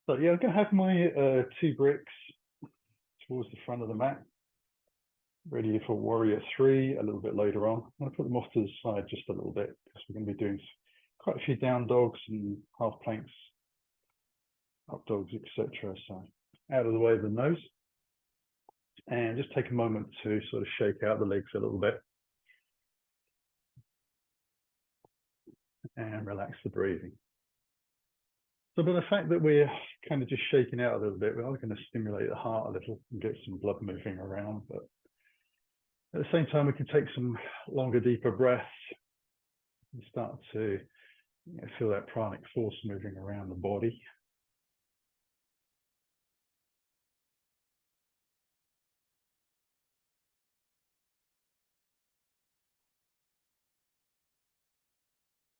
So yeah, I'm going to have my two bricks towards the front of the mat, ready for warrior three a little bit later on. I'm going to put them off to the side just a little bit because we're going to be doing quite a few down dogs and half planks, up dogs, etc. So out of the way of the nose, and just take a moment to sort of shake out the legs a little bit and relax the breathing. So by the fact that we're kind of just shaking out a little bit, we are going to stimulate the heart a little and get some blood moving around. But at the same time, we can take some longer, deeper breaths and start to feel that pranic force moving around the body.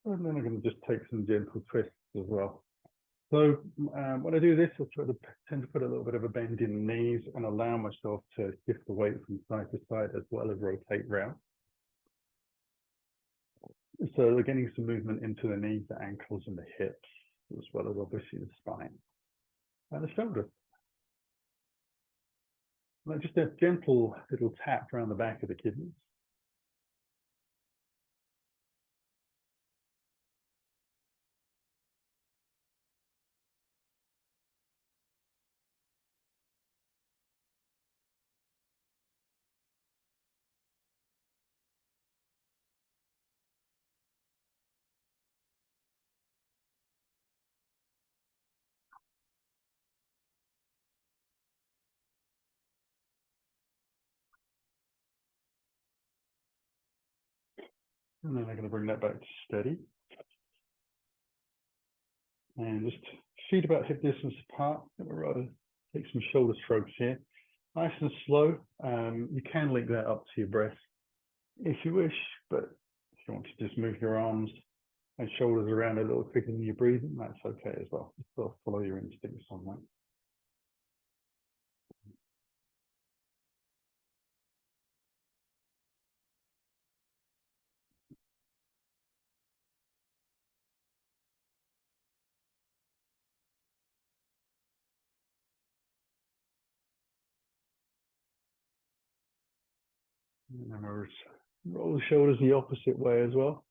And then I'm going to just take some gentle twists as well. So when I do this, I tend to put a little bit of a bend in the knees and allow myself to shift the weight from side to side as well as rotate round. So we're getting some movement into the knees, the ankles, and the hips, as well as obviously the spine and the shoulders. Like just a gentle little tap around the back of the kidneys. And then I'm going to bring that back to steady. And just feet about hip distance apart. Rather take some shoulder strokes here. Nice and slow. You can link that up to your breath if you wish, but if you want to just move your arms and shoulders around a little quicker than you're breathing, that's okay as well. Just follow your instincts on that. And then roll the shoulders the opposite way as well.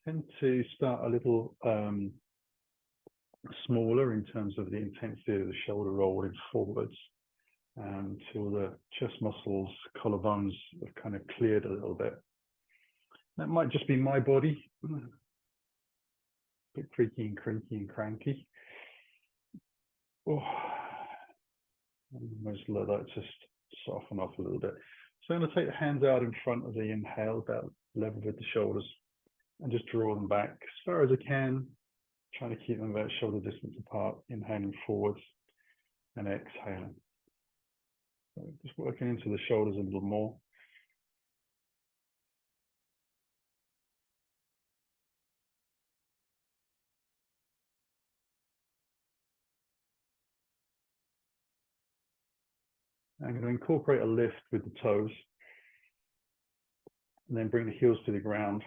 Tend to start a little smaller in terms of the intensity of the shoulder rolling forwards until the chest muscles, collarbones have kind of cleared a little bit. That might just be my body, a bit creaky and creaky and cranky. Oh, almost let that just soften off a little bit. So I'm going to take the hands out in front of the inhale, about level with the shoulders, and just draw them back as far as I can, trying to keep them about shoulder distance apart, inhaling forwards and exhaling. So just working into the shoulders a little more. I'm going to incorporate a lift with the toes and then bring the heels to the ground.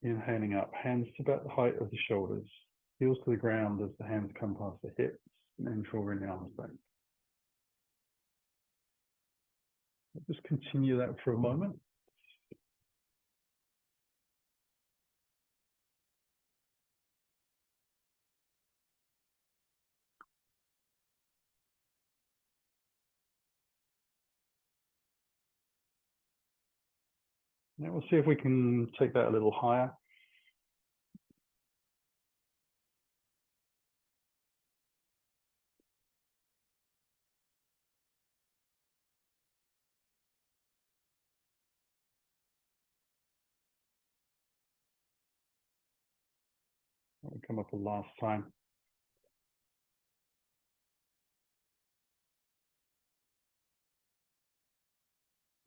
Inhaling up, hands to about the height of the shoulders, heels to the ground as the hands come past the hips, and then drawing the arms back. Just continue that for a moment. Now we'll see if we can take that a little higher. We'll come up a last time.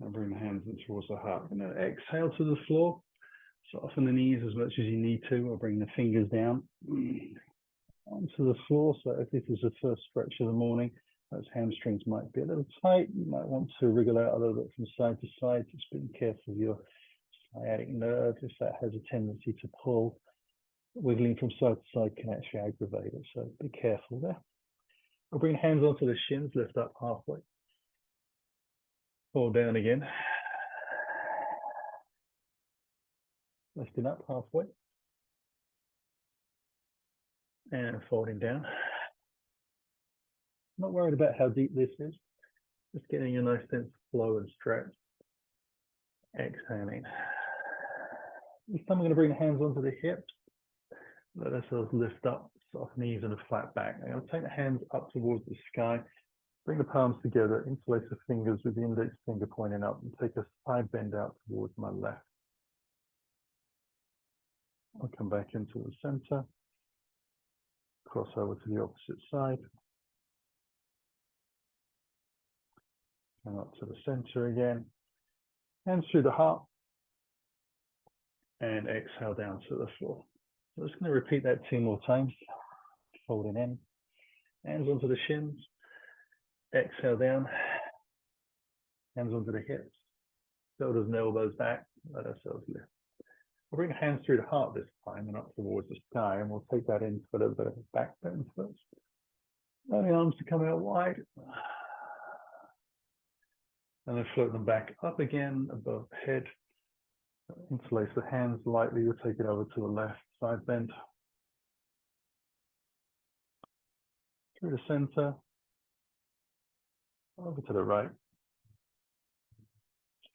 And bring the hands in towards the heart. And then exhale to the floor. Soften the knees as much as you need to, or bring the fingers down onto the floor. So if this is the first stretch of the morning, those hamstrings might be a little tight. You might want to wriggle out a little bit from side to side. Just being careful of your sciatic nerve if that has a tendency to pull. Wiggling from side to side can actually aggravate it, so be careful there. I'll bring hands onto the shins, lift up halfway. Fall down again. Lifting up halfway. And folding down. Not worried about how deep this is. Just getting a nice sense of flow and stretch. Exhaling. This time I'm going to bring the hands onto the hips. Let ourselves lift up, soft knees and a flat back. I'm going to take the hands up towards the sky. Bring the palms together, interlace the fingers with the index finger pointing up, and take a side bend out towards my left. I'll come back into the center, cross over to the opposite side, and up to the center again. Hands through the heart, and exhale down to the floor. So I'm just going to repeat that 2 more times. Folding in, hands onto the shins, exhale down, hands onto the hips, shoulders and elbows back, let ourselves lift. We'll bring the hands through the heart this time and up towards the sky, and we'll take that into a little bit of back bend first. Allow the arms to come out wide, and then float them back up again above the head. Interlace the hands lightly, we'll take it over to the left, side bend. Through the center, over to the right,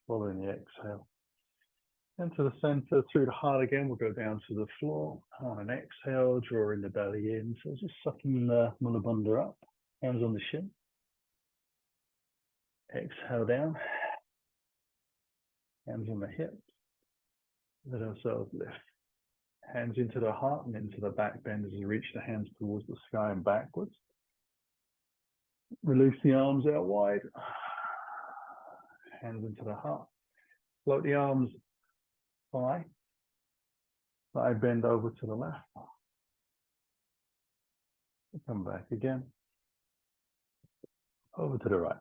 following the exhale. Into the center, through the heart again, we'll go down to the floor. On an exhale, drawing the belly in. So just sucking the Mula Bandha up, hands on the shin. Exhale down, hands on the hips. Let ourselves lift. Hands into the heart and into the back bend as you reach the hands towards the sky and backwards. Release the arms out wide. Hands into the heart. Float the arms high. Side bend over to the left. Come back again. Over to the right.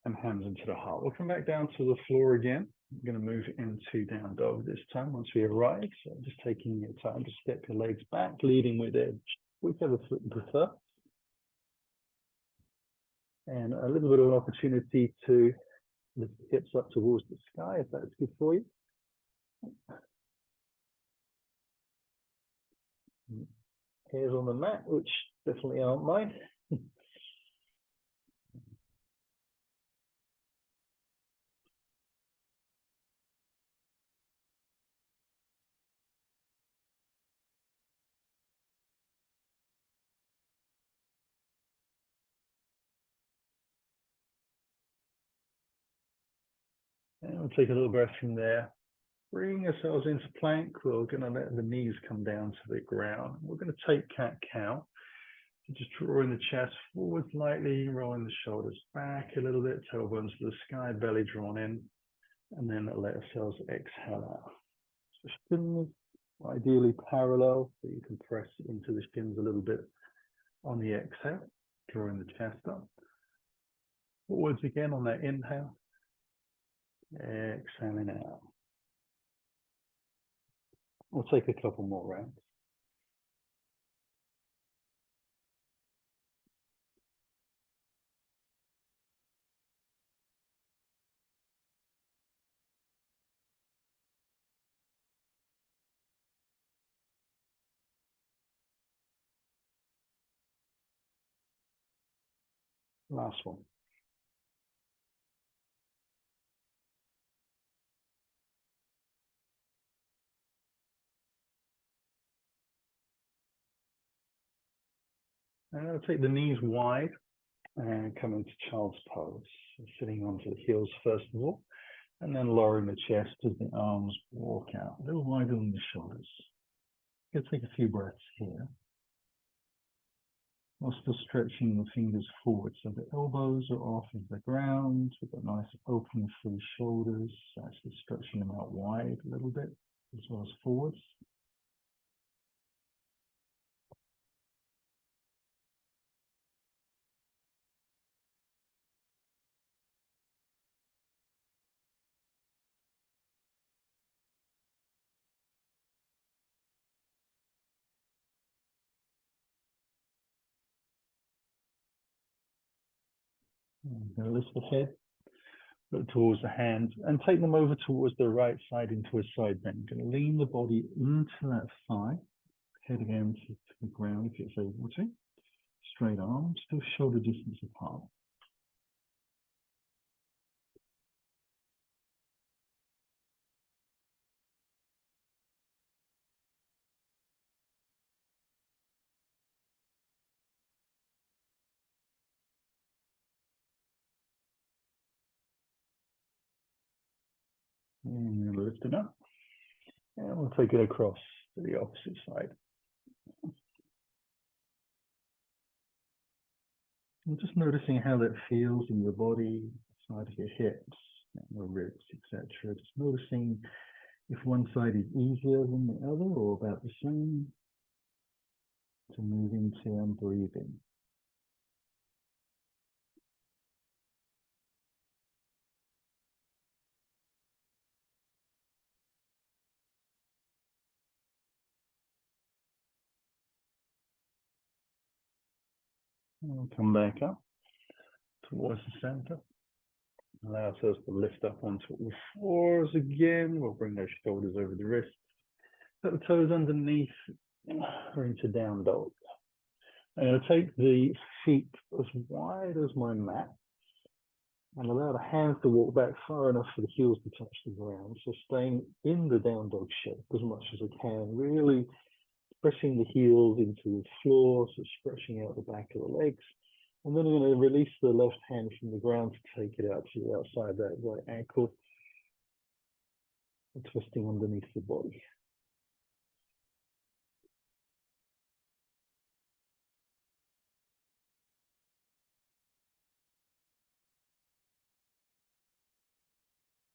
And hands into the heart. We'll come back down to the floor again. We're going to move into down dog this time once we arrive. So just taking your time to step your legs back, leading with edge, whichever foot you prefer. And a little bit of an opportunity to lift the hips up towards the sky, if that's good for you. Hairs on the mat, which definitely aren't mine. And we'll take a little breath from there. Bring ourselves into plank. We're going to let the knees come down to the ground. We're going to take cat-cow. So just drawing the chest forward slightly, rolling the shoulders back a little bit, tailbones to the sky, belly drawn in, and then let ourselves exhale out. So shins ideally parallel, so you can press into the shins a little bit on the exhale, drawing the chest up. Forwards again on that inhale, exhaling out. We'll take a couple more rounds. Last one. I'm going to take the knees wide and come into child's pose. So sitting onto the heels first of all, and then lowering the chest as the arms walk out. A little wider on the shoulders. Going to take a few breaths here. While still stretching the fingers forward, so the elbows are off of the ground. We've got nice open, free shoulders. Actually stretching them out wide a little bit, as well as forwards. I'm going to lift the head, look towards the hands, and take them over towards the right side into a side bend. Going to lean the body into that thigh, head again to the ground if it's able to. Straight arms, still shoulder distance apart. And lift it up. And we'll take it across to the opposite side. And just noticing how that feels in your body, side of your hips, your ribs, etc. Just noticing if one side is easier than the other or about the same. To move into and breathe in. And we'll come back up towards the center. Allow ourselves to lift up onto all fours again. We'll bring those shoulders over the wrists. Put the toes underneath or into down dog. I'm going to take the feet as wide as my mat and allow the hands to walk back far enough for the heels to touch the ground. So staying in the down dog shape as much as I can, really pressing the heels into the floor, so stretching out the back of the legs. And then I'm going to release the left hand from the ground to take it out to the outside of that right ankle, and twisting underneath the body.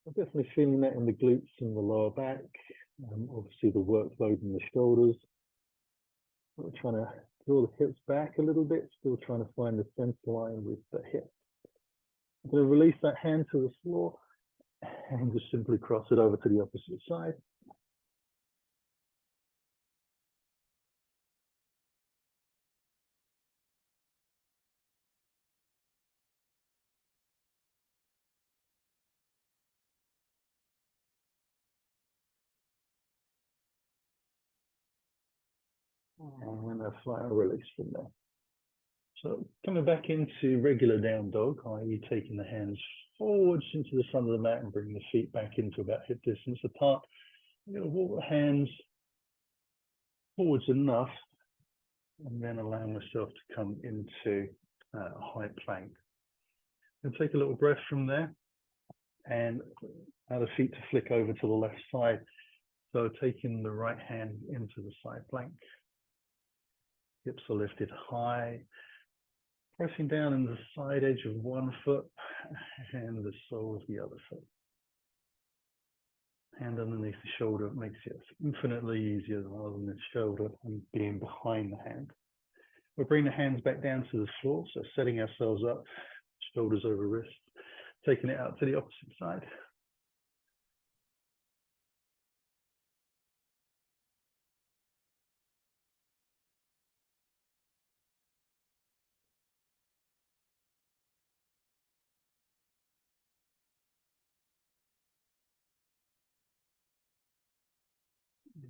I'm definitely feeling that in the glutes and the lower back. Obviously the workload in the shoulders. We're trying to draw the hips back a little bit, still trying to find the center line with the hip. I'm going to release that hand to the floor and just simply cross it over to the opposite side. And a final release from there. So coming back into regular down dog, i.e. taking the hands forwards into the front of the mat and bringing the feet back into about hip distance apart. I'm going to walk the hands forwards enough and then allow myself to come into a high plank. And take a little breath from there and allow the feet to flick over to the left side. So taking the right hand into the side plank. Hips are lifted high. Pressing down in the side edge of one foot and the sole of the other foot. Hand underneath the shoulder makes it infinitely easier rather than the shoulder and being behind the hand. We'll bring the hands back down to the floor, so setting ourselves up, shoulders over wrists, taking it out to the opposite side.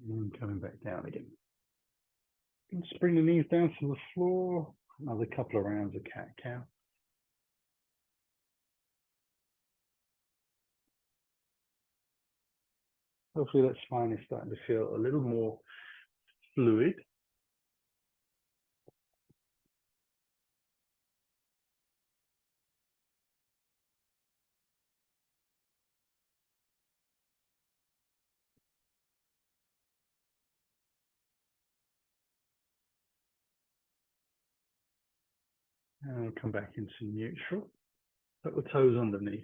And coming back down again. Just bring the knees down to the floor. Another couple of rounds of cat-cow. Hopefully that spine is starting to feel a little more fluid. And come back into neutral. Put the toes underneath.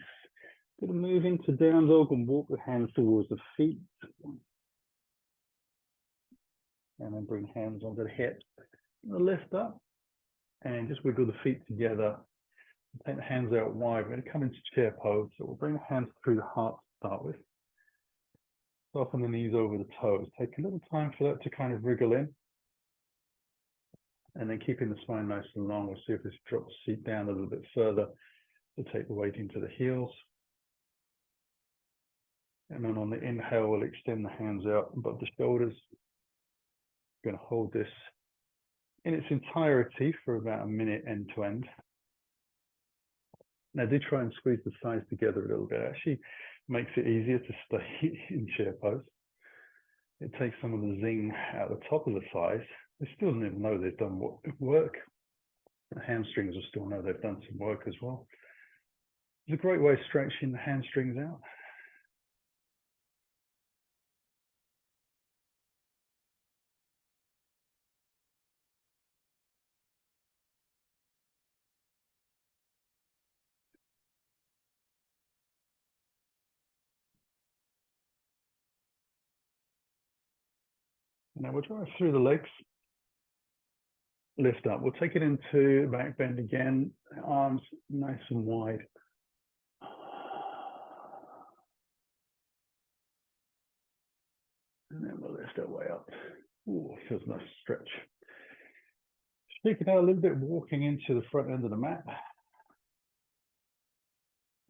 Going to move into down dog and walk the hands towards the feet. And then bring hands onto the hips. Lift up and just wiggle the feet together. Take the hands out wide. We're going to come into chair pose. So we'll bring the hands through the heart to start with. Soften the knees over the toes. Take a little time for that to kind of wriggle in. And then keeping the spine nice and long. We'll see if this drops the seat down a little bit further. So take the weight into the heels. And then on the inhale, we'll extend the hands out above the shoulders. I'm going to hold this in its entirety for about a minute end to end. Now do try and squeeze the thighs together a little bit. It actually makes it easier to stay in chair pose. It takes some of the zing out the top of the thighs. They still never know they've done work. The hamstrings will still know they've done some work as well. It's a great way of stretching the hamstrings out. Now we'll drive through the legs. Lift up. We'll take it into back bend again. Arms nice and wide. And then we'll lift our way up. Ooh, feels nice stretch. Take it out a little bit, walking into the front end of the mat.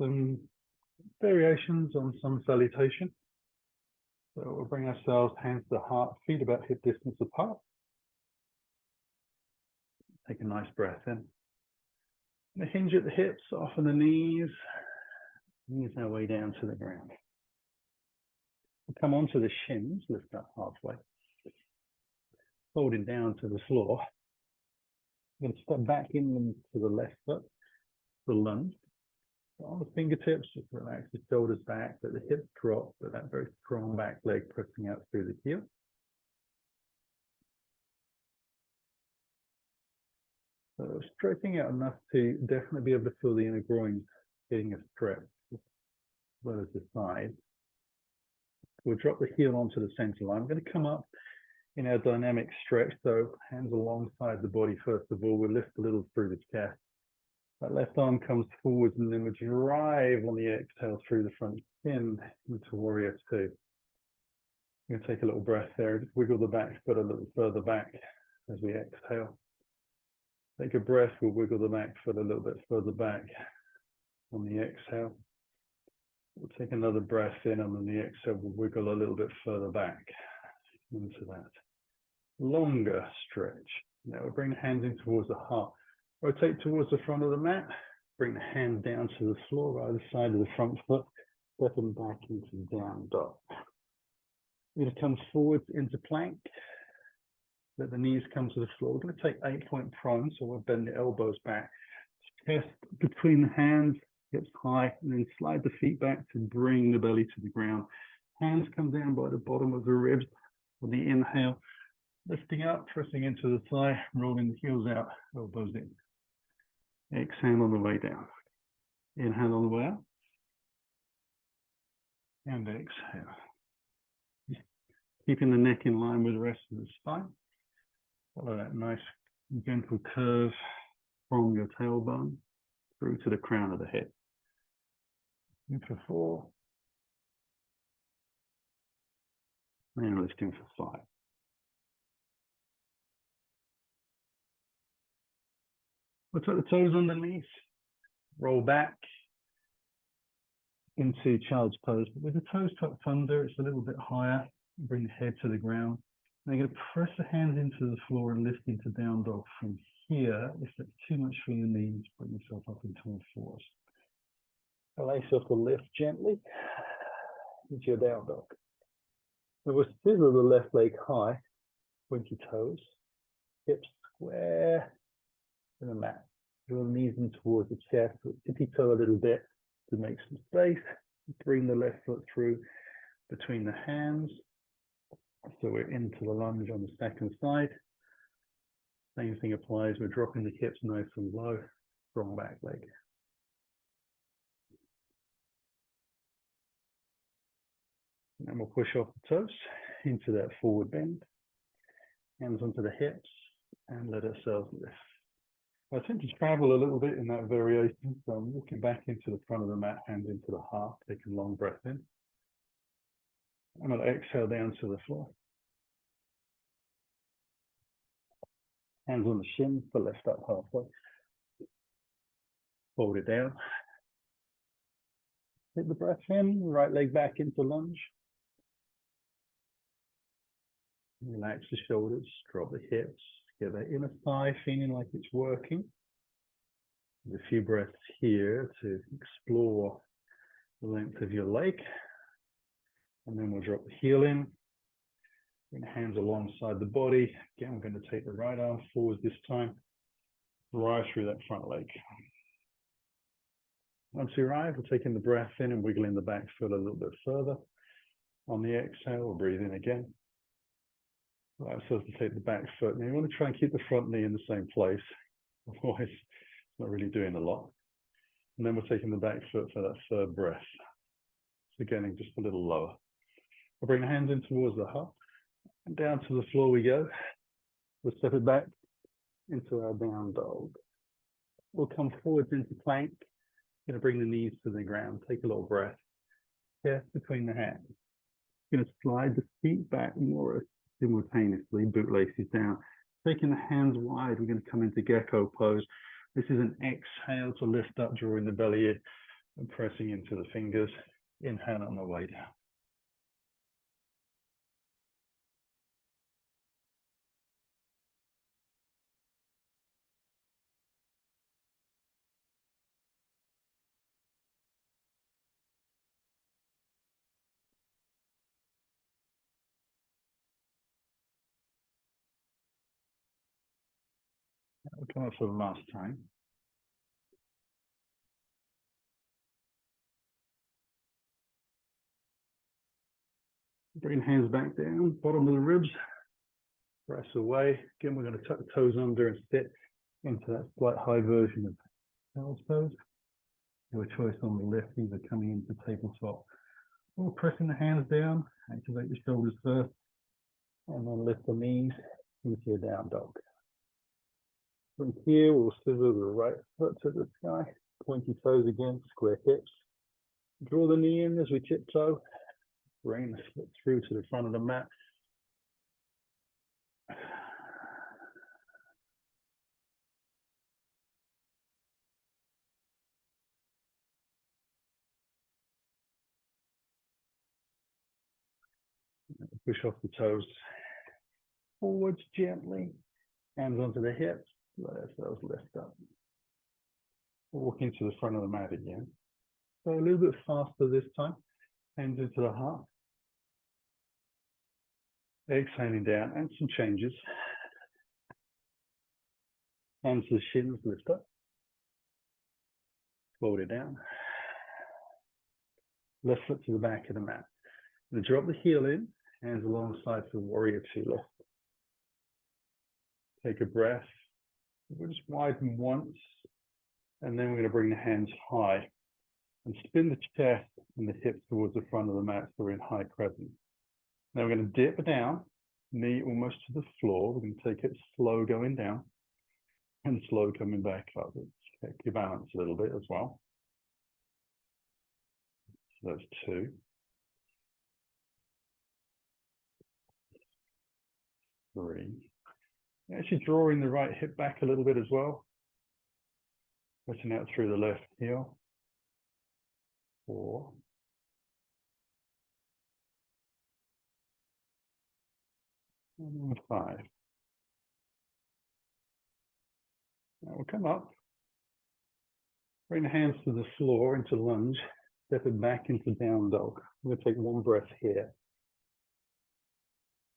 Some variations on some salutation. So we'll bring ourselves hands to the heart, feet about hip distance apart. Take a nice breath in. And hinge at the hips, soften the knees. Knees our way down to the ground. We'll come onto the shins, lift up halfway. Folding down to the floor. I'm going to step back in to the left foot, the lunge. On the fingertips, just relax the shoulders back, let the hips drop, but that very strong back leg pressing out through the heel. So stretching out enough to definitely be able to feel the inner groin getting a stretch, as well as the sides. We'll drop the heel onto the center line. I'm going to come up in our dynamic stretch, so hands alongside the body first of all. We'll lift a little through the chest. That left arm comes forwards and then we drive on the exhale through the front shin into warrior two. You're going to take a little breath there, just wiggle the back foot a little further back as we exhale. Take a breath, we'll wiggle the back foot a little bit further back on the exhale. We'll take another breath in, and on the exhale, we'll wiggle a little bit further back into that longer stretch. Now we'll bring the hands in towards the heart. Rotate towards the front of the mat. Bring the hands down to the floor, either side of the front foot. Step them back into down dog. We're going to come forwards into plank. Let the knees come to the floor. We're going to take 8-point prone, so we'll bend the elbows back. Chest between the hands, hips high, and then slide the feet back to bring the belly to the ground. Hands come down by the bottom of the ribs on the inhale. Lifting up, pressing into the thigh, rolling the heels out, elbows in. Exhale on the way down. Inhale on the way out. And exhale. Keeping the neck in line with the rest of the spine. Follow that nice gentle curve from your tailbone through to the crown of the head. In for 4. And lifting for 5. We'll tuck the toes underneath, roll back into child's pose. But with the toes tucked under, it's a little bit higher. Bring the head to the ground. Now you're going to press the hands into the floor and lift into down dog from here. If that's too much for your knees, bring yourself up into all fours. Allow yourself to lift gently into your down dog. Now we'll scissor the left leg high, pointy toes, hips square to the mat. Draw the knees in towards the chest, tippy toe a little bit to make some space. Bring the left foot through between the hands. So we're into the lunge on the second side. Same thing applies. We're dropping the hips nice and low. Strong back leg. And then we'll push off the toes into that forward bend. Hands onto the hips and let ourselves lift. I tend to travel a little bit in that variation. So I'm walking back into the front of the mat, hands into the heart, taking a long breath in. I'm going to exhale down to the floor. Hands on the shins, the left up halfway. Fold it down. Take the breath in, right leg back into lunge. Relax the shoulders, drop the hips, get that inner thigh feeling like it's working. There's a few breaths here to explore the length of your leg. And then we'll drop the heel in. Bring the hands alongside the body. Again, we're going to take the right arm forward this time, right through that front leg. Once you arrive, we're taking the breath in and wiggling the back foot a little bit further. On the exhale, we'll breathe in again. Allow ourselves to take the back foot. Now you want to try and keep the front knee in the same place. Otherwise, it's not really doing a lot. And then we're taking the back foot for that third breath. So getting just a little lower. We'll bring the hands in towards the heart. And down to the floor we go. We'll step it back into our down dog. We'll come forwards into plank. Going to bring the knees to the ground. Take a little breath. Chest between the hands. Going to slide the feet back more simultaneously. Bootlaces down. Taking the hands wide, we're going to come into gecko pose. This is an exhale to lift up, drawing the belly in and pressing into the fingers. Inhale on the way down. We'll come up for the last time. Bring hands back down, bottom of the ribs. Press away. Again, we're going to tuck the toes under and sit into that slight high version of child's pose. Your choice on the lift, either coming into tabletop or pressing the hands down. Activate the shoulders first, and then lift the knees into your down dog. From here, we'll scissor the right foot to the sky, pointy toes again, square hips. Draw the knee in as we tiptoe. Bring the foot through to the front of the mat. Push off the toes forwards gently. Hands onto the hips. Let ourselves lift up. Walk into the front of the mat again. So a little bit faster this time. Hands into the heart. Exhaling down, and some changes. Hands to the shins, lift up. Fold it down. Left foot to the back of the mat. Then drop the heel in, hands alongside for warrior two lift. Take a breath. We'll just widen once, and then we're going to bring the hands high and spin the chest and the hips towards the front of the mat so we're in high crescent. Now we're going to dip down, knee almost to the floor. We're going to take it slow going down and slow coming back up. Check your balance a little bit as well. So that's 2. 3. Actually drawing the right hip back a little bit as well. Pressing out through the left heel. 4. And 5. Now we'll come up. Bring the hands to the floor into lunge. Step it back into down dog. I'm going to take one breath here.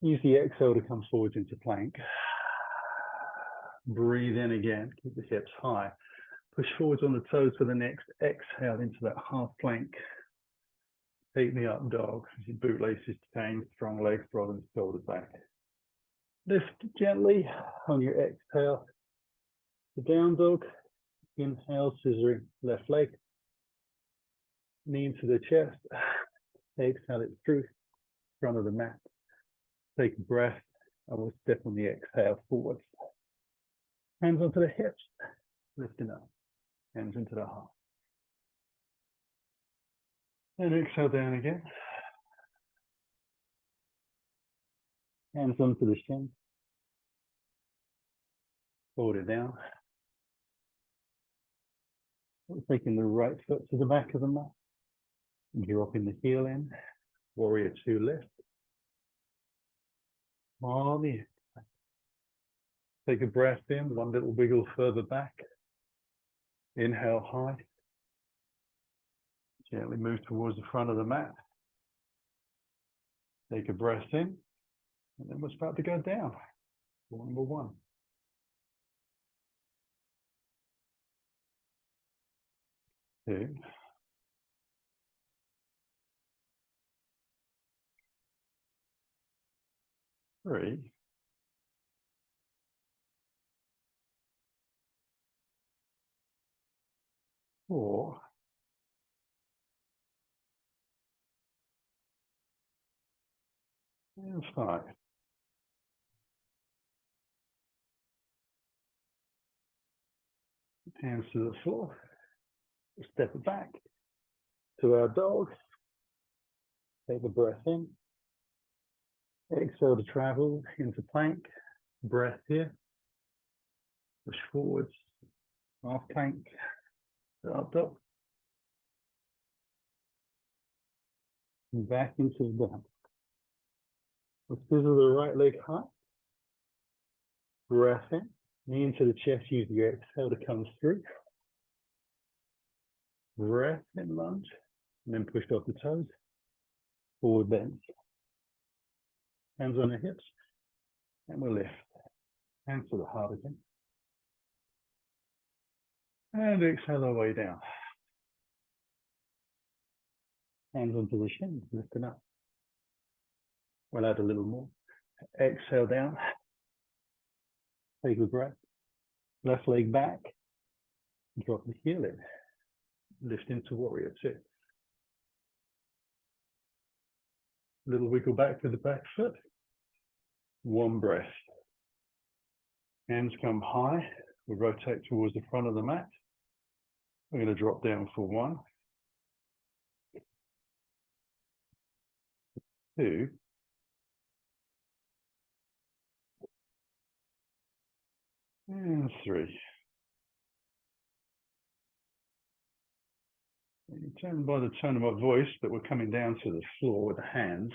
Use the exhale to come forwards into plank. Breathe in again. Keep the hips high. Push forwards on the toes for the next exhale into that half plank. Take the up dog. Your bootlaces change, strong legs, rolling the shoulders back. Lift gently on your exhale. The down dog. Inhale, scissoring left leg. Knee into the chest. Exhale it through front of the mat. Take a breath, and we'll step on the exhale forwards. Hands onto the hips, lifting up. Hands into the heart. And exhale down again. Hands onto the shin. Fold it down. We're taking the right foot to the back of the mat. Dropping the heel in. Warrior two lift. On the take a breath in, one little wiggle further back. Inhale high. Gently move towards the front of the mat. Take a breath in, and then we're about to go down. Number one. 2. 3. 4. And 5. Hands to the floor. Step it back to our dog. Take a breath in. Exhale to travel into plank. Breath here. Push forwards. Half plank. Up dog. And back into the down. Let's visit the right leg high. Breath in. Knee into the chest. Use your exhale to come through. Breath in, lunge. And then push off the toes. Forward bend. Hands on the hips. And we'll lift. Hands to the heart again. And exhale our way down. Hands onto the shin, lifting up. We'll add a little more. Exhale down. Take a breath. Left leg back. Drop the heel in. Lift into warrior two. Little wiggle back to the back foot. One breath. Hands come high. We rotate towards the front of the mat. We're going to drop down for 1, 2, and 3. You can tell by the tone of my voice that we're coming down to the floor with the hands,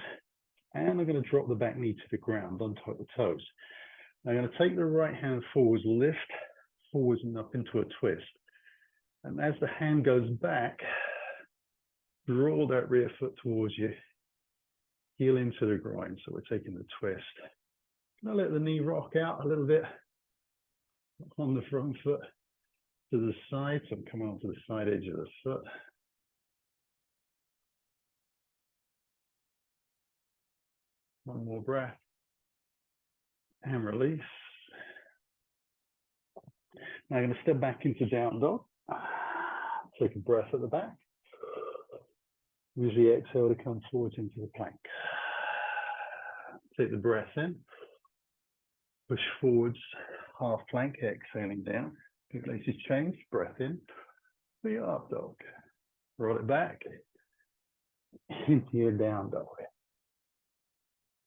and I'm going to drop the back knee to the ground on top of the toes. I'm going to take the right hand forwards, lift forwards and up into a twist. And as the hand goes back, draw that rear foot towards you, heel into the groin. So we're taking the twist. Now let the knee rock out a little bit on the front foot to the side. So I'm coming onto the side edge of the foot. One more breath. And release. Now I'm going to step back into down dog. Take a breath at the back. Use the exhale to come forwards into the plank. Take the breath in. Push forwards, half plank, exhaling down. Places change, breath in. Be up dog. Roll it back into your down dog.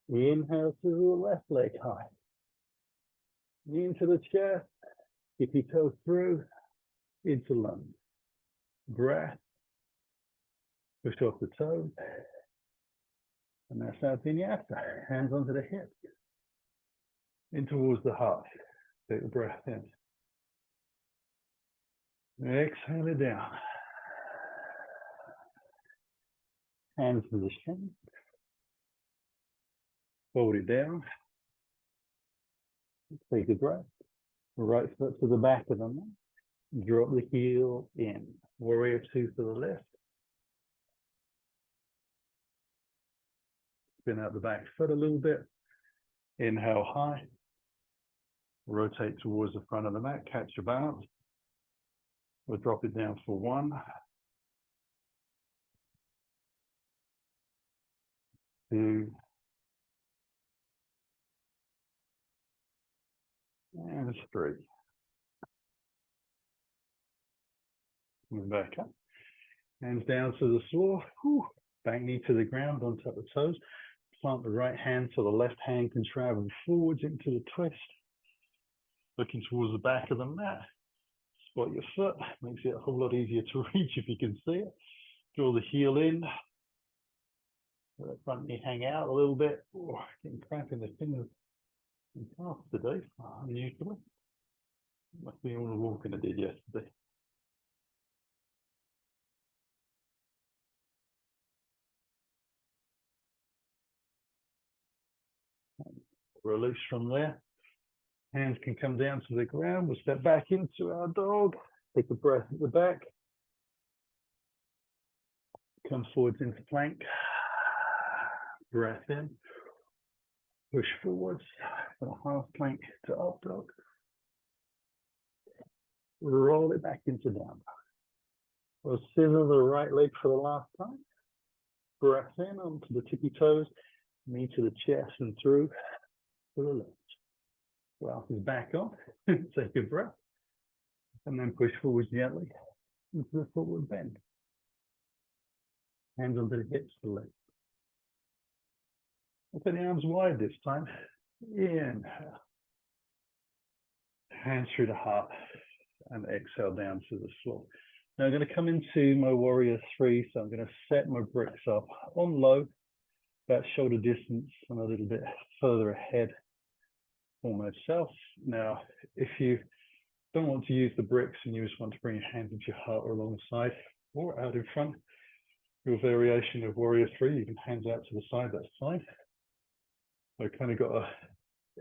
Inhale to the left leg high. Knee into the chest. Keep your toe through. Into lunge. Breath. Push off the toes. And that's our vinyasa. Hands onto the hips. In towards the heart. Take a breath in. Exhale it down. Hands to the shin. Fold it down. Take a breath. Right foot to the back of the mat. Drop the heel in. Warrior two to the left. Spin out the back foot a little bit. Inhale high. Rotate towards the front of the mat. Catch your balance. We'll drop it down for 1, 2, and 3. Move back up. Hands down to the floor. Whew. Back knee to the ground on top of the toes. Plant the right hand so the left hand can travel forwards into the twist. Looking towards the back of the mat. Spot your foot. Makes it a whole lot easier to reach if you can see it. Draw the heel in. Let the front knee hang out a little bit. Oh, getting cramp in the fingers and calves today, unusually. Must be all the walking I did yesterday. Release from there. Hands can come down to the ground. We'll step back into our dog. Take a breath at the back. Come forwards into plank. Breath in. Push forwards. From a half plank to up dog. Roll it back into down. We'll scissor the right leg for the last time. Breath in onto the tippy toes. Knee to the chest and through to the left. Blouse is back on. Take a breath. And then push forward gently into the forward bend. Hands onto the hips for the legs. Open the arms wide this time. Inhale. Hands through the heart and exhale down to the floor. Now I'm going to come into my warrior three. So I'm going to set my bricks up on low, about shoulder distance and a little bit further ahead for myself. Now, if you don't want to use the bricks and you just want to bring your hands into your heart or alongside or out in front, your variation of warrior three, you can hands out to the side, that's fine. I kind of got an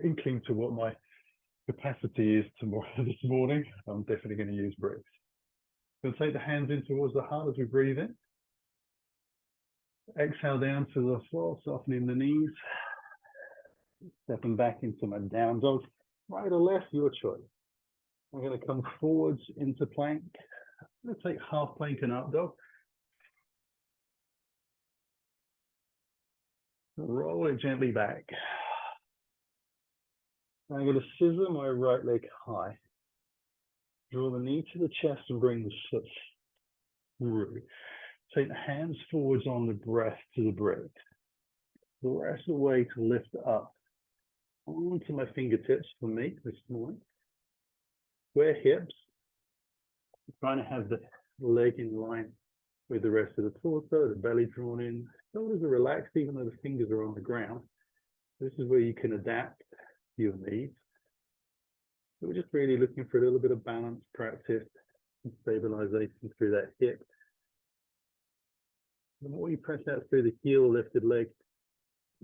inkling to what my capacity is tomorrow this morning. I'm definitely going to use bricks. Going to take the hands in towards the heart as we breathe in. Exhale down to the floor, softening the knees. Stepping back into my down dog. Right or left, your choice. I'm going to come forwards into plank. I'm going to take half plank and up dog. Roll it gently back. I'm going to scissor my right leg high. Draw the knee to the chest and bring the foot through. Take the hands forwards on the breath to the breath. Press away to lift up onto my fingertips for me this morning. Square hips. Trying to have the leg in line with the rest of the torso, the belly drawn in. Shoulders are relaxed even though the fingers are on the ground. This is where you can adapt to your needs. So we're just really looking for a little bit of balance practice and stabilization through that hip. The more you press out through the heel, lifted leg,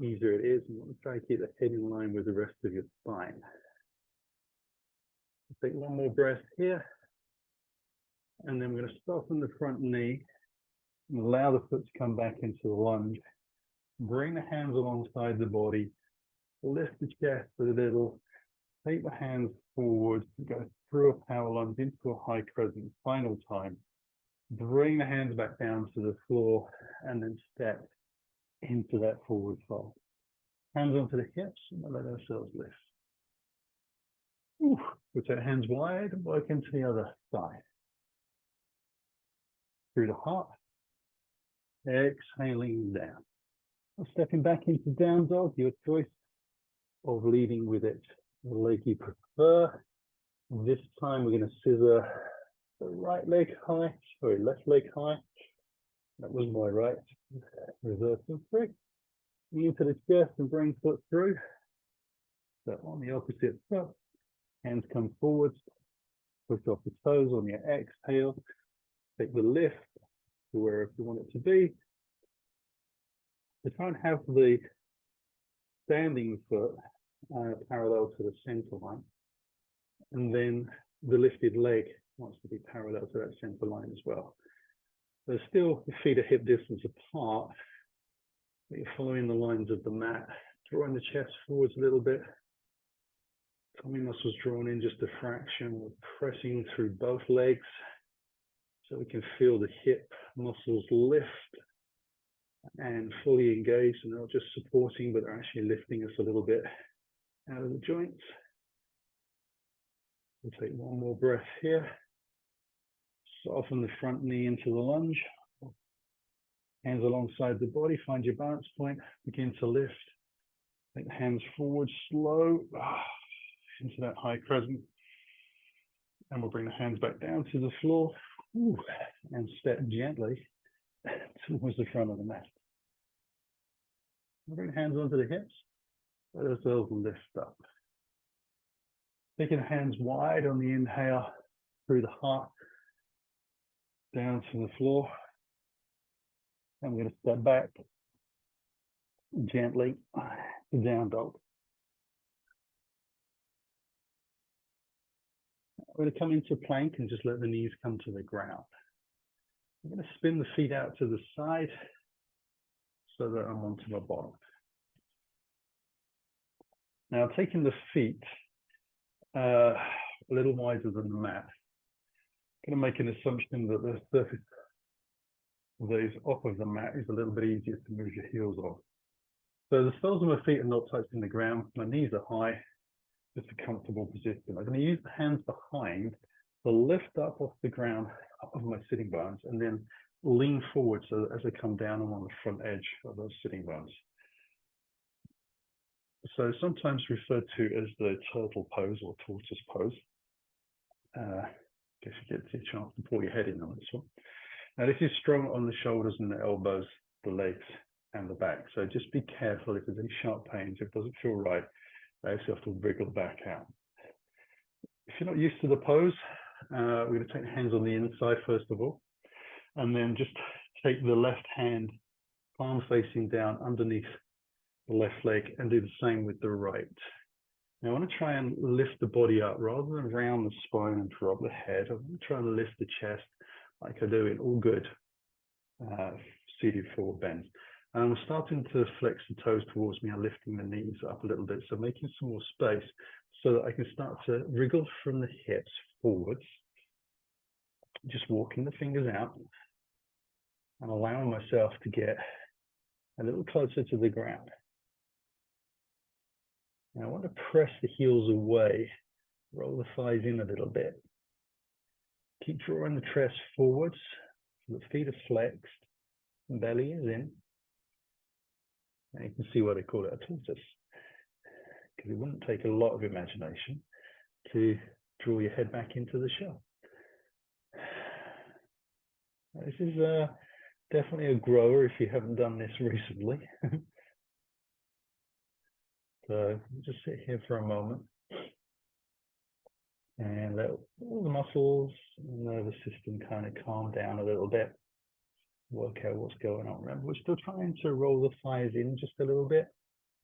easier it is. And you want to try and keep the head in line with the rest of your spine. Take one more breath here. And then we're going to soften the front knee and allow the foot to come back into the lunge. Bring the hands alongside the body. Lift the chest a little. Take the hands forward. Go through a power lunge into a high crescent. Final time. Bring the hands back down to the floor and then step into that forward fold. Hands onto the hips and we'll let ourselves lift. We'll take hands wide and work into the other side. Through the heart. Exhaling down. Stepping back into down dog, your choice of leading with it. The leg you prefer. This time we're going to scissor the right leg high, left leg high. That was my right. Reversing through. Knee into the chest and bring foot through. So on the opposite foot, hands come forwards. Push off the toes on your exhale. Take the lift to wherever you want it to be. So try and have the standing foot parallel to the center line. And then the lifted leg wants to be parallel to that center line as well. So still the feet are hip distance apart, but you're following the lines of the mat, drawing the chest forwards a little bit. Tummy muscles drawn in just a fraction. We're pressing through both legs so we can feel the hip muscles lift and fully engaged, and they're not just supporting, but they're actually lifting us a little bit out of the joints. We'll take one more breath here. Soften the front knee into the lunge. Hands alongside the body, find your balance point, begin to lift. Take the hands forward, slow, into that high crescent. And we'll bring the hands back down to the floor and step gently towards the front of the mat. Bring hands onto the hips, let ourselves lift up. Taking hands wide on the inhale through the heart, down to the floor. And we're going to step back gently to down dog. We're going to come into plank and just let the knees come to the ground. I'm going to spin the feet out to the side so that I'm onto my bottom. Now, taking the feet a little wider than the mat, I'm going to make an assumption that the surface that is off of the mat is a little bit easier to move your heels on. So the soles of my feet are not touching the ground. My knees are high, just a comfortable position. I'm going to use the hands behind to lift up off the ground of my sitting bones and then lean forward so that as I come down, I'm on the front edge of those sitting bones. So sometimes referred to as the turtle pose or tortoise pose. Guess you get a chance to pull your head in on this one. Now this is strong on the shoulders and the elbows, the legs and the back. So just be careful if there's any sharp pains, if it doesn't feel right, you actually have to wriggle back out. If you're not used to the pose, we're going to take hands on the inside first of all, and then just take the left hand, palm facing down underneath the left leg and do the same with the right. Now I want to try and lift the body up rather than round the spine and drop the head. I want to try and lift the chest like I do in all good seated forward bends. And I'm starting to flex the toes towards me and lifting the knees up a little bit. So making some more space so that I can start to wriggle from the hips forwards, just walking the fingers out and allowing myself to get a little closer to the ground. Now I want to press the heels away, roll the thighs in a little bit. Keep drawing the chest forwards, so the feet are flexed, belly is in. And you can see why they call it a tortoise, because it wouldn't take a lot of imagination to draw your head back into the shell. This is definitely a grower if you haven't done this recently. So just sit here for a moment and let all the muscles and nervous system kind of calm down a little bit. Work out what's going on. Remember, we're still trying to roll the thighs in just a little bit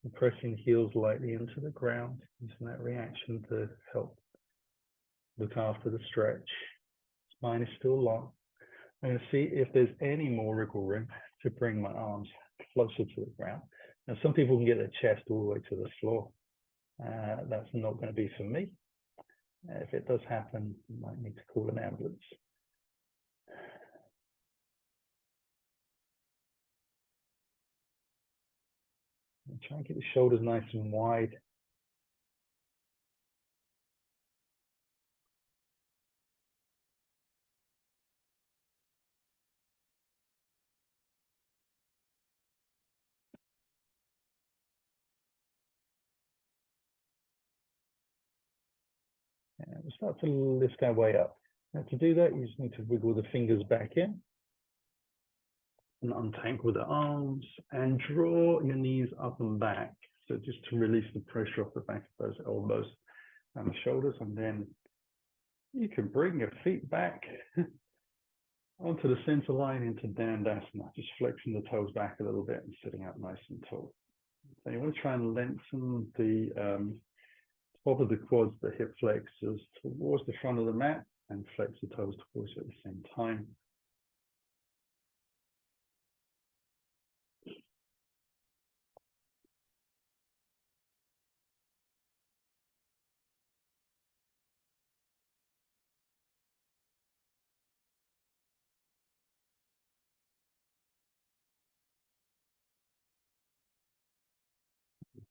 and pressing heels lightly into the ground, using that reaction to help look after the stretch. Spine is still long. I'm going to see if there's any more wriggle room to bring my arms closer to the ground. Now, some people can get their chest all the way to the floor. That's not going to be for me. If it does happen, you might need to call an ambulance. Try and keep the shoulders nice and wide. And we'll start to lift our way up. Now to do that, you just need to wiggle the fingers back in and untangle the arms and draw your knees up and back. So just to release the pressure off the back of those elbows and the shoulders. And then you can bring your feet back onto the center line into Dandasana, just flexing the toes back a little bit and sitting up nice and tall. So you want to try and lengthen the top of the quads, the hip flexors towards the front of the mat and flex the toes towards you at the same time.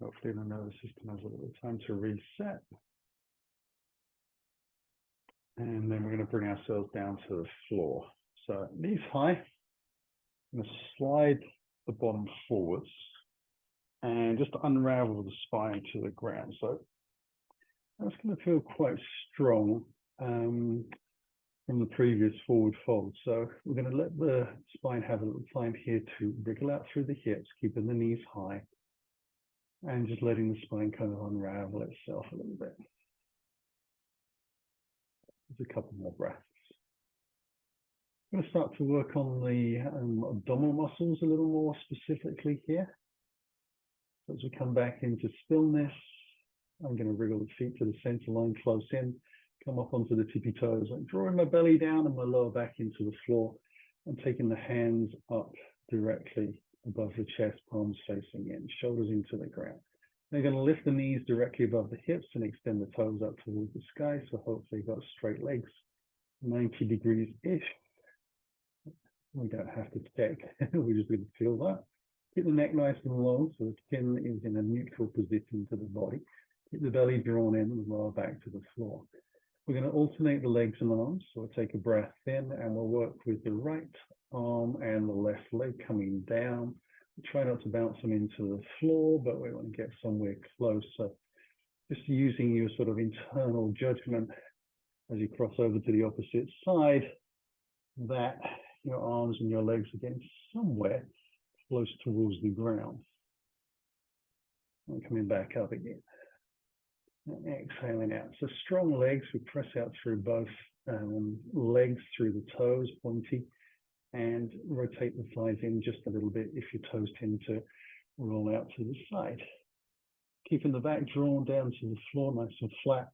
Hopefully the nervous system has a little time to reset. And then we're going to bring ourselves down to the floor. So knees high. I'm going to slide the bottom forwards and just unravel the spine to the ground. So that's going to feel quite strong. from the previous forward fold. So we're going to let the spine have a little time here to wriggle out through the hips, keeping the knees high, and just letting the spine kind of unravel itself a little bit. There's a couple more breaths. I'm going to start to work on the abdominal muscles a little more specifically here. So as we come back into stillness, I'm going to wriggle the feet to the center line, close in, come up onto the tippy toes. I'm drawing my belly down and my lower back into the floor and taking the hands up directly above the chest, palms facing in, shoulders into the ground. They're going to lift the knees directly above the hips and extend the toes up towards the sky. So hopefully you've got straight legs, 90 degrees-ish. We don't have to check, we're just going to feel that. Keep the neck nice and long so the chin is in a neutral position to the body. Keep the belly drawn in and lower back to the floor. We're going to alternate the legs and arms. So we'll take a breath in and we'll work with the right arm and the left leg coming down. Try not to bounce them into the floor, but we want to get somewhere close. So just using your sort of internal judgment as you cross over to the opposite side, that your arms and your legs are getting somewhere close towards the ground. And coming back up again. And exhaling out. So strong legs, we press out through both legs, through the toes, pointy, and rotate the thighs in just a little bit if your toes tend to roll out to the side. Keeping the back drawn down to the floor, nice and flat.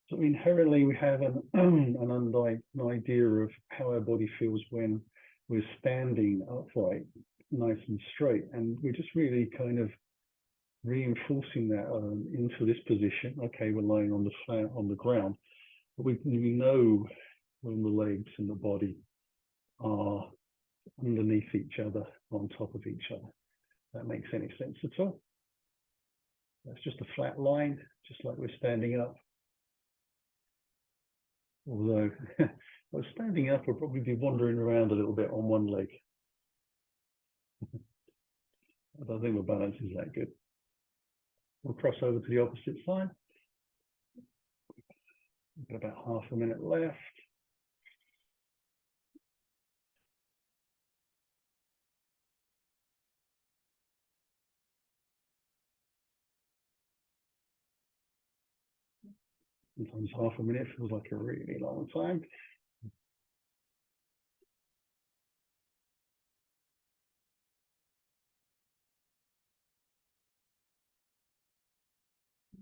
So inherently we have an idea of how our body feels when we're standing upright, nice and straight. And we're just really kind of reinforcing that into this position. Okay, we're lying on the ground, but we know when the legs and the body are underneath each other, on top of each other. That makes any sense at all? That's just a flat line, just like we're standing up. Although if I was standing up, I'd probably be wandering around a little bit on one leg. I don't think my balance is that good. We'll cross over to the opposite side. We've got about half a minute left. Sometimes half a minute feels like a really long time.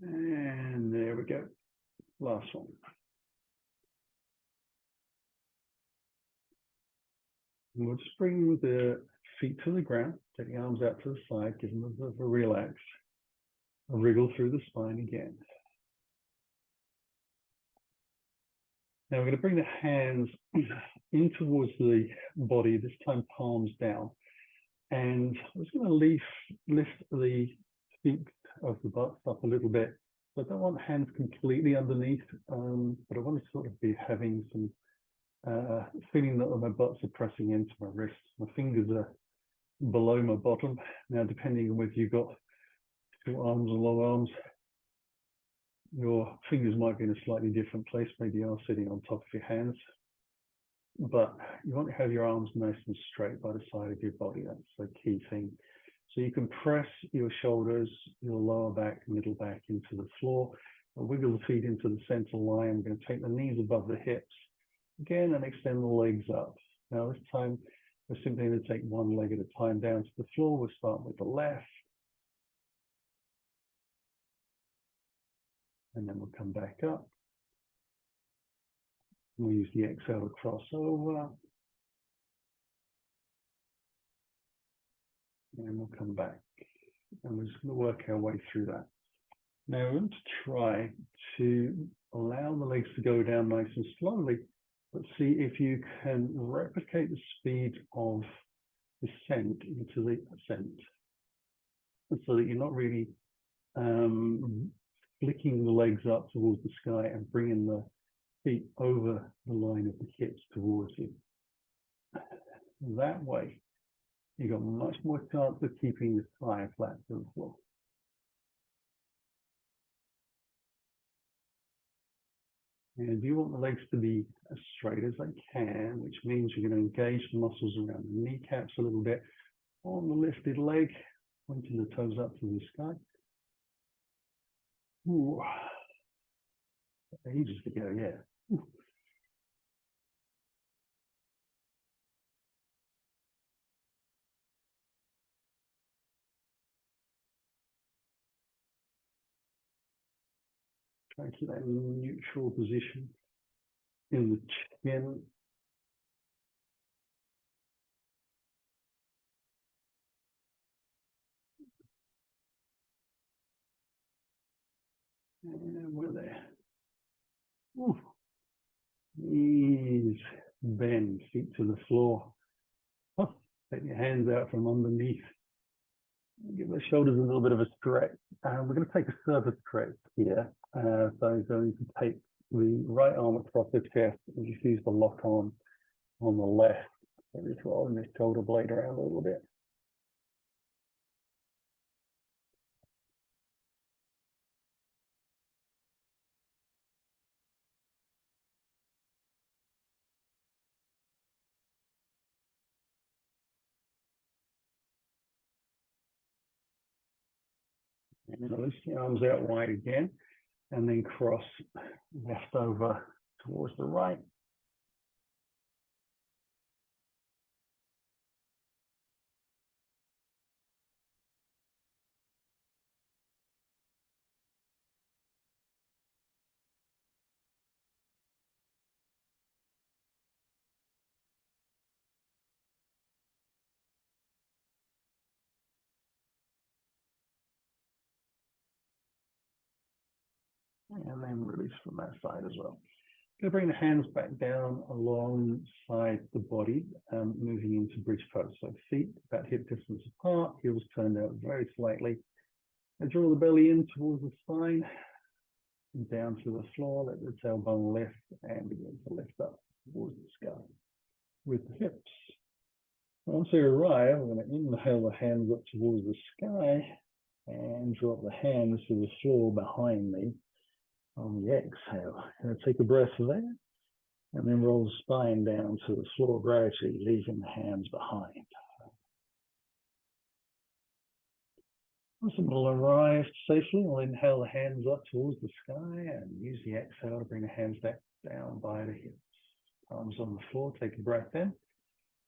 And there we go. Last one. And we'll just bring the feet to the ground, take the arms out to the side, give them a bit of a relax, and wriggle through the spine again. Now we're going to bring the hands in towards the body, this time palms down. And I'm just going to lift the feet of the butts up a little bit. So I don't want hands completely underneath, but I want to sort of be having some feeling that my butts are pressing into my wrists. My fingers are below my bottom. Now, depending on whether you've got short arms or long arms, your fingers might be in a slightly different place. Maybe you are sitting on top of your hands. But you want to have your arms nice and straight by the side of your body. That's the key thing. So you can press your shoulders, your lower back, middle back into the floor. And wiggle the feet into the center line. I'm going to take the knees above the hips again and extend the legs up. Now this time we're simply going to take one leg at a time down to the floor. We'll start with the left. And then we'll come back up. We'll use the exhale to cross over. And we'll come back. And we're just going to work our way through that. Now we're going to try to allow the legs to go down nice and slowly, but see if you can replicate the speed of descent into the ascent. And so that you're not really flicking the legs up towards the sky and bringing the feet over the line of the hips towards you. That way, you've got much more chance of keeping the spine flat to the floor. . And you want the legs to be as straight as they can, which means you're going to engage the muscles around the kneecaps a little bit on the lifted leg, pointing the toes up to the sky. Ooh. Ages to go, yeah. Try to keep that neutral position in the chin. And we're there. Ooh. Knees bend, feet to the floor. Oh, take your hands out from underneath. Give the shoulders a little bit of a stretch. We're going to take a surface stretch here. So going to take the right arm across the chest and just use the lock on the left. So just rolling this shoulder blade around a little bit. And release the arms out wide again, and then cross left over towards the right. And then release from that side as well. Going to bring the hands back down alongside the body, moving into bridge pose. So feet about hip distance apart, heels turned out very slightly. And draw the belly in towards the spine, and down to the floor. Let the tailbone lift and begin to lift up towards the sky with the hips. Once we arrive, we're going to inhale the hands up towards the sky and drop the hands to the floor behind me. On the exhale, going to take a breath there, and then roll the spine down to the floor gradually, leaving the hands behind. Once it will arrive safely, we'll inhale the hands up towards the sky and use the exhale to bring the hands back down by the hips. Palms on the floor, take a breath in.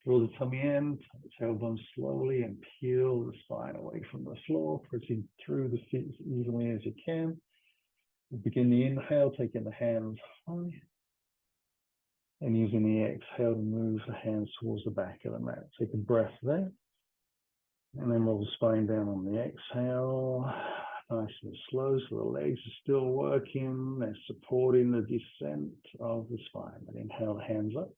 Draw the tummy in, the tailbone slowly, and peel the spine away from the floor, pressing through the feet as evenly as you can. Begin the inhale, taking the hands high, and using the exhale to move the hands towards the back of the mat. Take a breath there, and then roll the spine down on the exhale, nice and slow, so the legs are still working. They're supporting the descent of the spine. But inhale the hands up,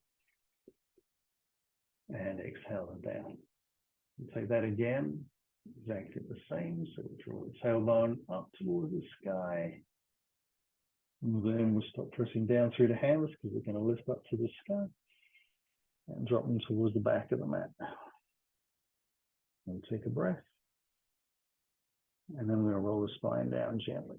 and exhale them down. And take that again, exactly the same. So we draw the tailbone up towards the sky. And then we'll stop pressing down through the hands because we're going to lift up to the sky and drop them towards the back of the mat. And take a breath. And then we're going to roll the spine down gently.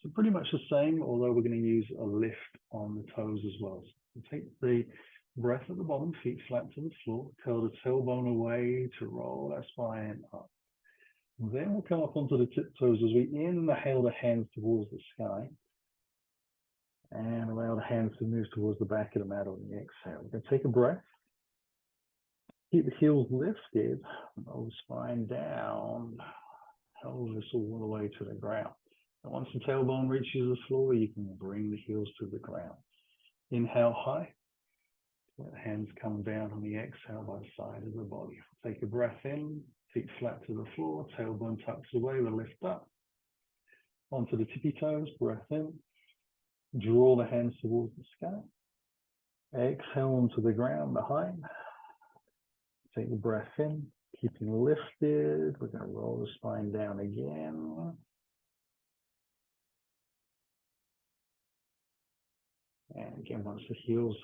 So pretty much the same, although we're going to use a lift on the toes as well. So take the breath at the bottom, feet flat to the floor, curl the tailbone away to roll that spine up. Then we'll come up onto the tiptoes as we inhale the hands towards the sky and allow the hands to move towards the back of the mat on the exhale. We're going to take a breath, keep the heels lifted, roll the spine down, pelvis all the way to the ground. And once the tailbone reaches the floor, you can bring the heels to the ground. Inhale high, let the hands come down on the exhale by the side of the body. Take a breath in, feet flat to the floor, tailbone tucks away, we lift up. Onto the tippy toes, breath in. Draw the hands towards the sky. Exhale onto the ground behind. Take a breath in, keeping lifted. We're going to roll the spine down again. And again, once the heels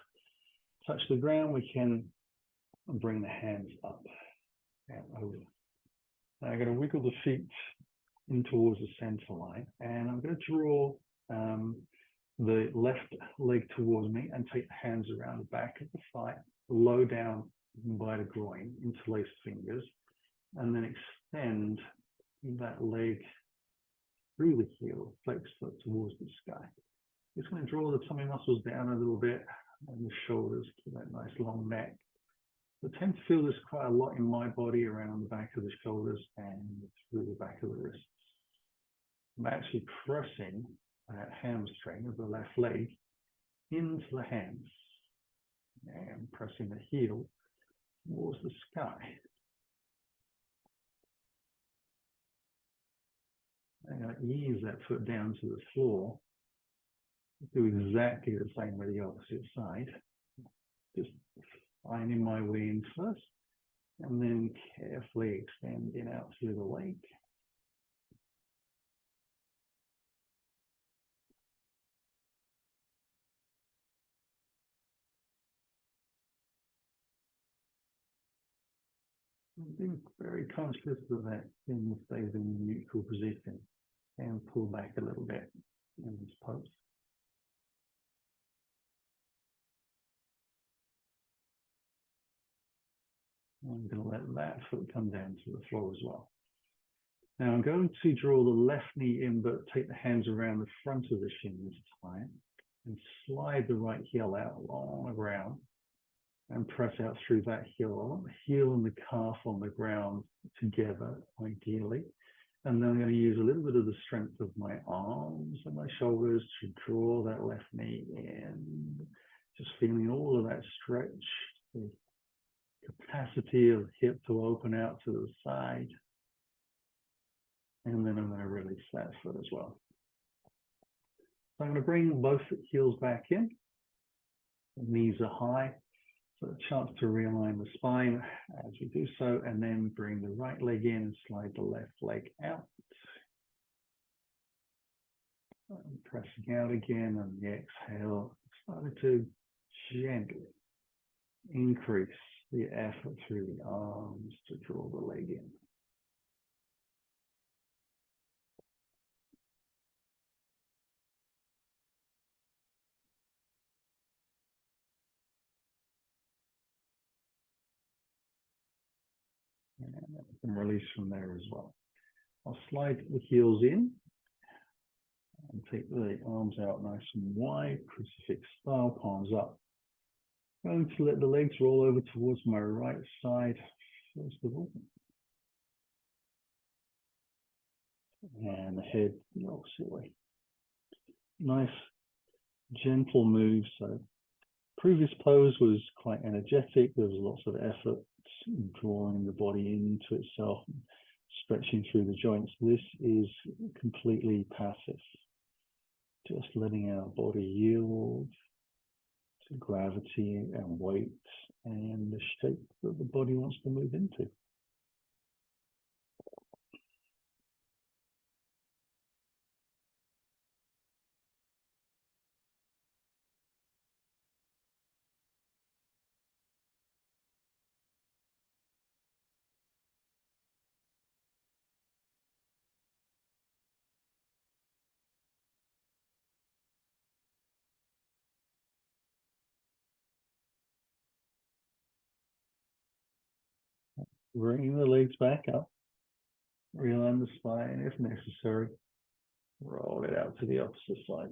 touch the ground, we can bring the hands up and over. Now I'm going to wiggle the feet in towards the center line. And I'm going to draw the left leg towards me and take the hands around the back of the thigh, low down by the groin, interlace fingers, and then extend that leg through the heel, flex foot towards the sky. Just going to draw the tummy muscles down a little bit and the shoulders to that nice long neck. I tend to feel this quite a lot in my body, around the back of the shoulders and through the back of the wrists. I'm actually pressing that hamstring of the left leg into the hands and pressing the heel towards the sky. I'm going to ease that foot down to the floor. Do exactly the same with the opposite side. Just finding my way in first, and then carefully extending out through the leg. And being very conscious of that thing stays in neutral position and pull back a little bit in this pose. I'm going to let that foot come down to the floor as well. Now I'm going to draw the left knee in, but take the hands around the front of the shin this time and slide the right heel out along the ground and press out through that heel. I want the heel and the calf on the ground together, ideally. And then I'm going to use a little bit of the strength of my arms and my shoulders to draw that left knee in. Just feeling all of that stretch, the capacity of the hip to open out to the side. And then I'm going to release that foot as well. So I'm going to bring both heels back in. The knees are high. So a chance to realign the spine as we do so, and then bring the right leg in and slide the left leg out. And pressing out again on the exhale, starting to gently increase the effort through the arms to draw the leg in. And release from there as well. I'll slide the heels in and take the arms out nice and wide, crucifix style, palms up. I'm going to let the legs roll over towards my right side first of all. And the head the opposite way. Nice, gentle move. So previous pose was quite energetic. There was lots of effort drawing the body into itself, stretching through the joints. This is completely passive. Just letting our body yield to gravity and weight and the shape that the body wants to move into. Bring the legs back up, realign the spine if necessary, roll it out to the opposite side.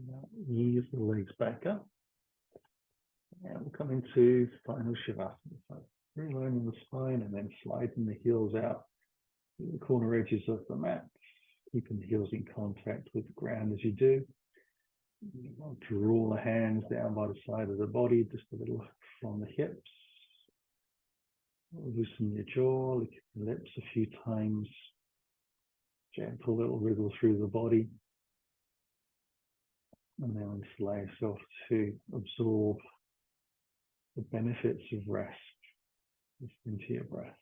Now ease the legs back up. And we'll come into final Shavasana. So realigning the spine and then sliding the heels out to the corner edges of the mat, keeping the heels in contact with the ground as you do. You want to roll the hands down by the side of the body, just a little from the hips. Loosen your jaw, lick your lips a few times. Gentle little wriggle through the body. And then just allow yourself to absorb the benefits of rest just into your breath.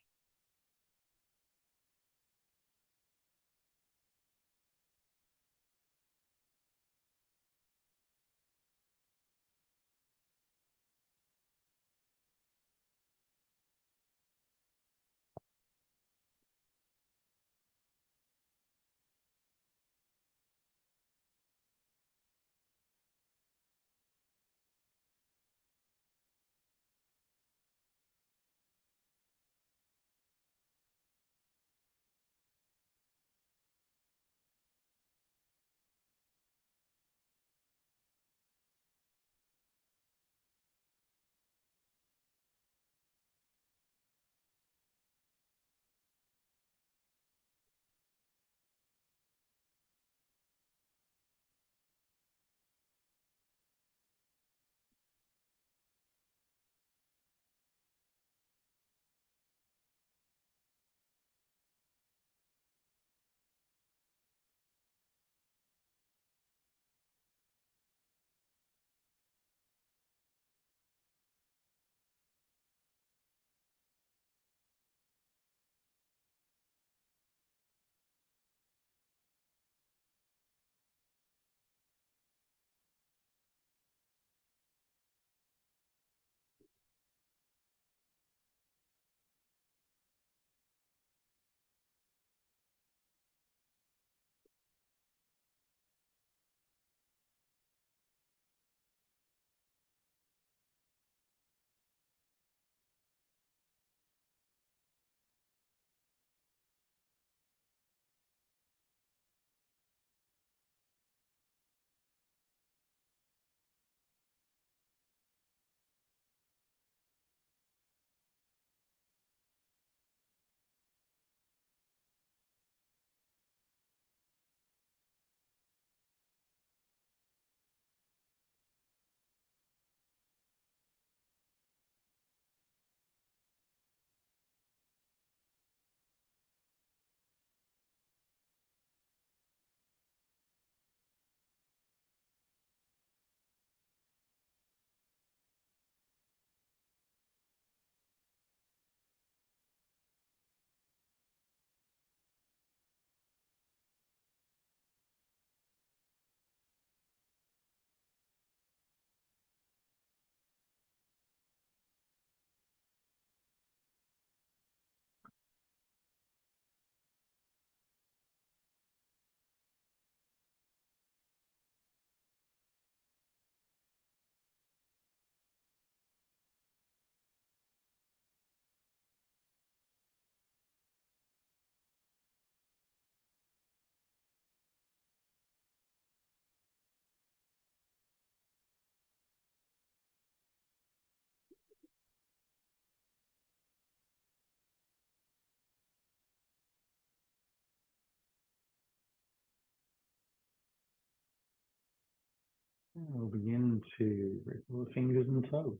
And we'll begin to wriggle the fingers and toes.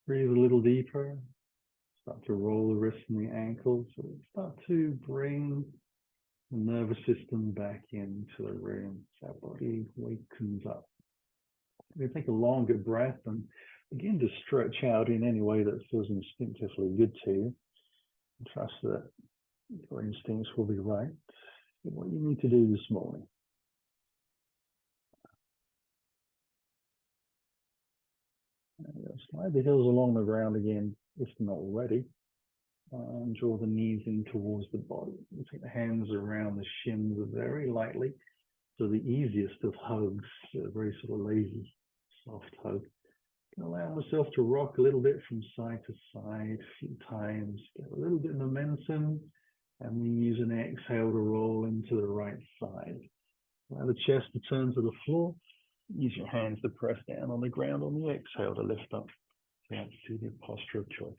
Breathe a little deeper. Start to roll the wrists and the ankles. So start to bring the nervous system back into the room. So our body wakens up. We take a longer breath and begin to stretch out in any way that feels instinctively good to you. And trust that your instincts will be right in what you need to do this morning. Slide the heels along the ground again, if not already. And draw the knees in towards the body. You take the hands around the shins very lightly. So the easiest of hugs, a very sort of lazy, soft hug. Can allow myself to rock a little bit from side to side a few times, get a little bit of momentum, and then use an exhale to roll into the right side. Allow the chest to turn to the floor, Use your hands to press down on the ground on the exhale to lift up down to the posture of choice.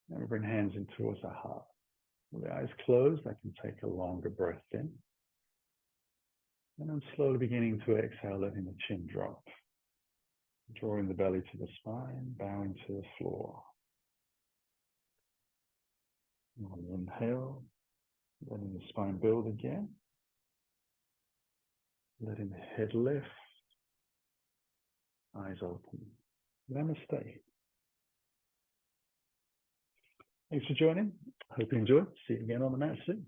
Now we bring hands in towards the heart. With the eyes closed, I can take a longer breath in. And I'm slowly beginning to exhale, letting the chin drop. Drawing the belly to the spine, bowing to the floor. On the inhale, letting the spine build again. Letting the head lift. Eyes open. Namaste. Thanks for joining. Hope you enjoyed. See you again on the mat soon.